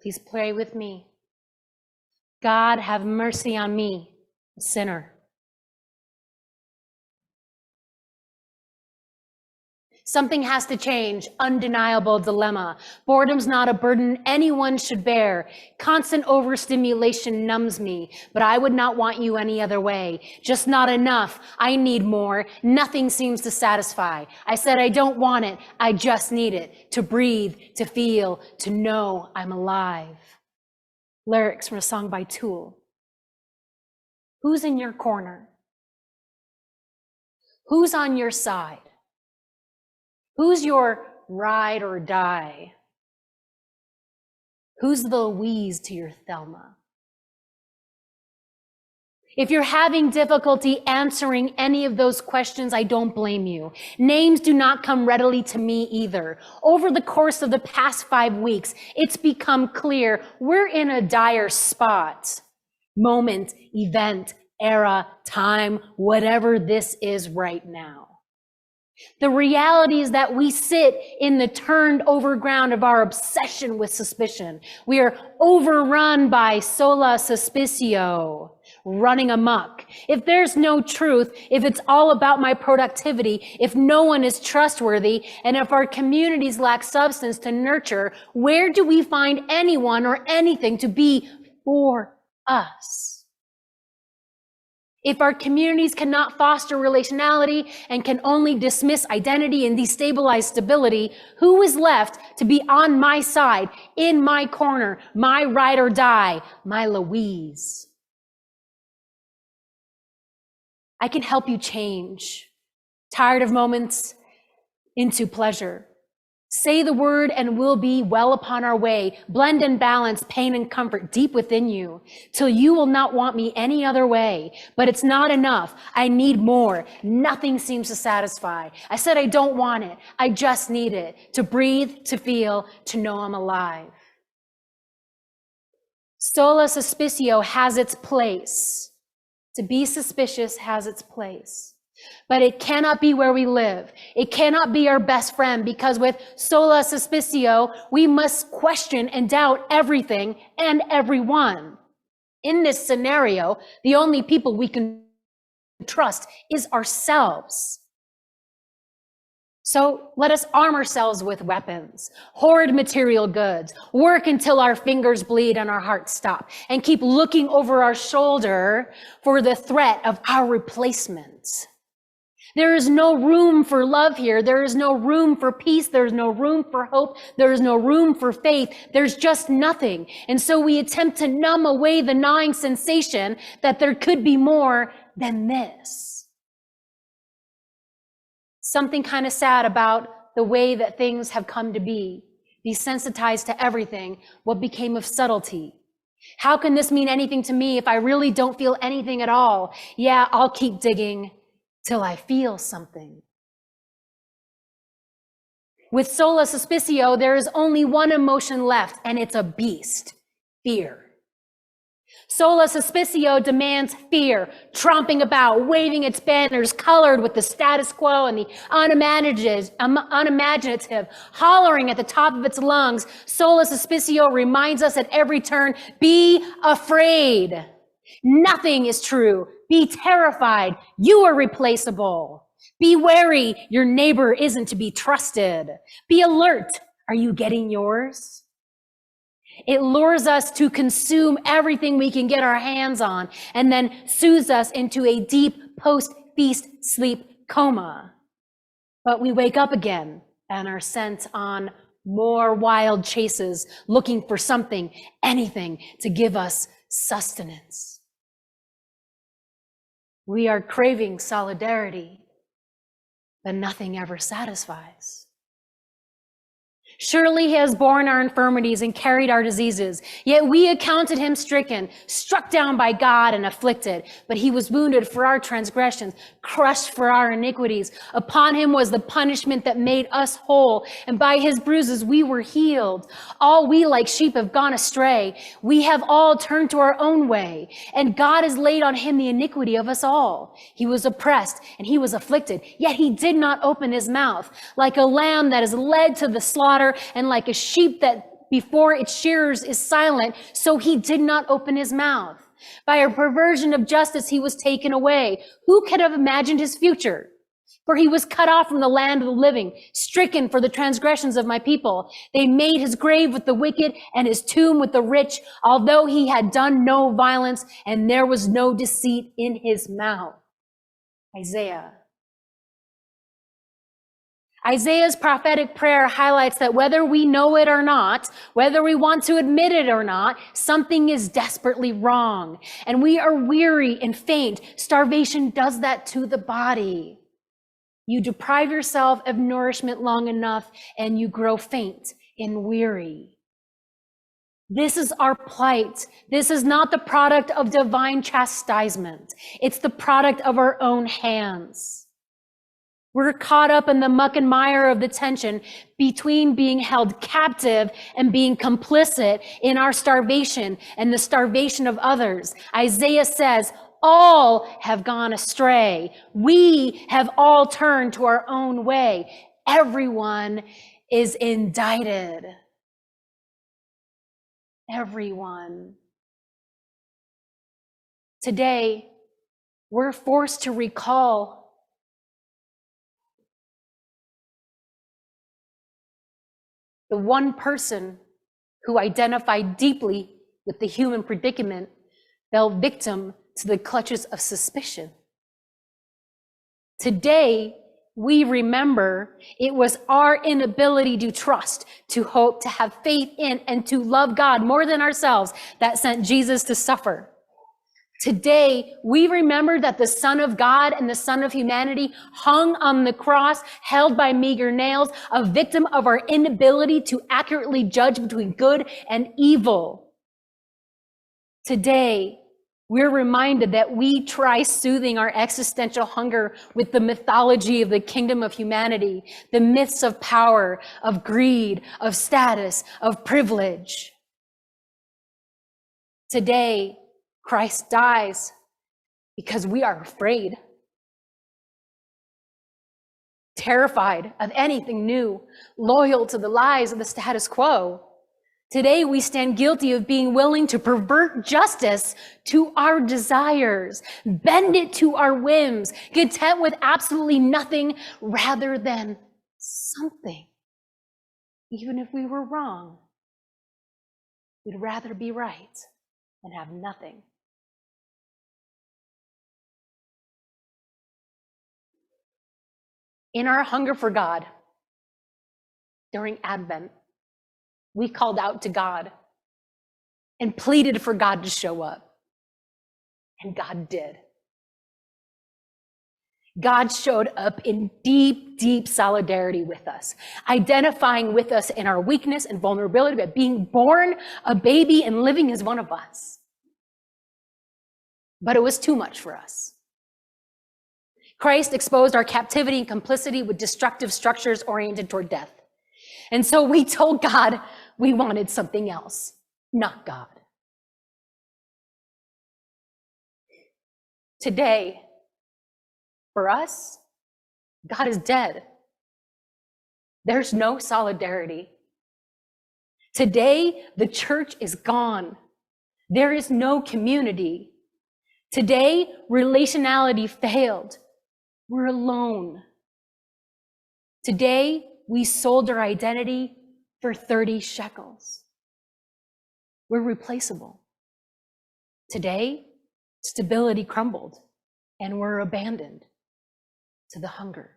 Please pray with me. God, have mercy on me, a sinner. Something has to change. Undeniable dilemma. Boredom's not a burden anyone should bear. Constant overstimulation numbs me, but I would not want you any other way. Just not enough. I need more. Nothing seems to satisfy. I said I don't want it. I just need it. To breathe, to feel, to know I'm alive. Lyrics from a song by Tool. Who's in your corner? Who's on your side? Who's your ride or die? Who's the Louise to your Thelma? If you're having difficulty answering any of those questions, I don't blame you. Names do not come readily to me either. Over the course of the past 5 weeks, it's become clear we're in a dire spot. Moment, event, era, time, whatever this is right now. The reality is that we sit in the turned over ground of our obsession with suspicion. We are overrun by sola suspicio, running amok. If there's no truth, if it's all about my productivity, if no one is trustworthy, and if our communities lack substance to nurture, where do we find anyone or anything to be for us? If our communities cannot foster relationality and can only dismiss identity and destabilize stability, who is left to be on my side, in my corner, my ride or die, my Louise? I can help you change. Tired of moments into pleasure. Say the word and we'll be well upon our way. Blend and balance pain and comfort deep within you till you will not want me any other way. But it's not enough. I need more. Nothing seems to satisfy. I said I don't want it. I just need it to breathe, to feel, to know I'm alive. Sola suspicio has its place. To be suspicious has its place. But it cannot be where we live. It cannot be our best friend, because with sola suspicio, we must question and doubt everything and everyone. In this scenario, the only people we can trust is ourselves. So let us arm ourselves with weapons, hoard material goods, work until our fingers bleed and our hearts stop, and keep looking over our shoulder for the threat of our replacement. There is no room for love here. There is no room for peace. There is no room for hope. There is no room for faith. There's just nothing. And so we attempt to numb away the gnawing sensation that there could be more than this. Something kind of sad about the way that things have come to be. Desensitized to everything. What became of subtlety? How can this mean anything to me if I really don't feel anything at all? Yeah, I'll keep digging till I feel something. With sola suspicio, there is only one emotion left, and it's a beast: fear. Sola suspicio demands fear, tromping about, waving its banners colored with the status quo and the unimaginative, hollering at the top of its lungs. Sola suspicio reminds us at every turn, be afraid. Nothing is true. Be terrified. You are replaceable. Be wary. Your neighbor isn't to be trusted. Be alert. Are you getting yours? It lures us to consume everything we can get our hands on and then soothes us into a deep post-feast sleep coma. But we wake up again and are sent on more wild chases, looking for something, anything to give us sustenance. We are craving solidarity, but nothing ever satisfies. Surely he has borne our infirmities and carried our diseases. Yet we accounted him stricken, struck down by God and afflicted. But he was wounded for our transgressions, crushed for our iniquities. Upon him was the punishment that made us whole, and by his bruises we were healed. All we like sheep have gone astray. We have all turned to our own way, and God has laid on him the iniquity of us all. He was oppressed and he was afflicted, yet he did not open his mouth. Like a lamb that is led to the slaughter, and like a sheep that before its shearers is silent, so he did not open his mouth. By a perversion of justice, he was taken away. Who could have imagined his future? For he was cut off from the land of the living, stricken for the transgressions of my people. They made his grave with the wicked and his tomb with the rich, although he had done no violence and there was no deceit in his mouth. Isaiah's prophetic prayer highlights that whether we know it or not, whether we want to admit it or not, something is desperately wrong. And we are weary and faint. Starvation does that to the body. You deprive yourself of nourishment long enough and you grow faint and weary. This is our plight. This is not the product of divine chastisement. It's the product of our own hands. We're caught up in the muck and mire of the tension between being held captive and being complicit in our starvation and the starvation of others. Isaiah says, all have gone astray. We have all turned to our own way. Everyone is indicted. Everyone. Today, we're forced to recall the one person who identified deeply with the human predicament fell victim to the clutches of suspicion. Today, we remember it was our inability to trust, to hope, to have faith in, and to love God more than ourselves that sent Jesus to suffer. Today, we remember that the Son of God and the Son of humanity hung on the cross, held by meager nails, a victim of our inability to accurately judge between good and evil. Today, we're reminded that we try soothing our existential hunger with the mythology of the kingdom of humanity, the myths of power, of greed, of status, of privilege. Today, Christ dies because we are afraid, terrified of anything new, loyal to the lies of the status quo. Today, we stand guilty of being willing to pervert justice to our desires, bend it to our whims, content with absolutely nothing rather than something. Even if we were wrong, we'd rather be right than have nothing. In our hunger for God during Advent, we called out to God and pleaded for God to show up. And God did. God showed up in deep, deep solidarity with us, identifying with us in our weakness and vulnerability, but being born a baby and living as one of us. But it was too much for us. Christ exposed our captivity and complicity with destructive structures oriented toward death. And so we told God we wanted something else, not God. Today, for us, God is dead. There's no solidarity. Today, the church is gone. There is no community. Today, relationality failed. We're alone. Today, we sold our identity for 30 shekels. We're replaceable. Today, stability crumbled and we're abandoned to the hunger.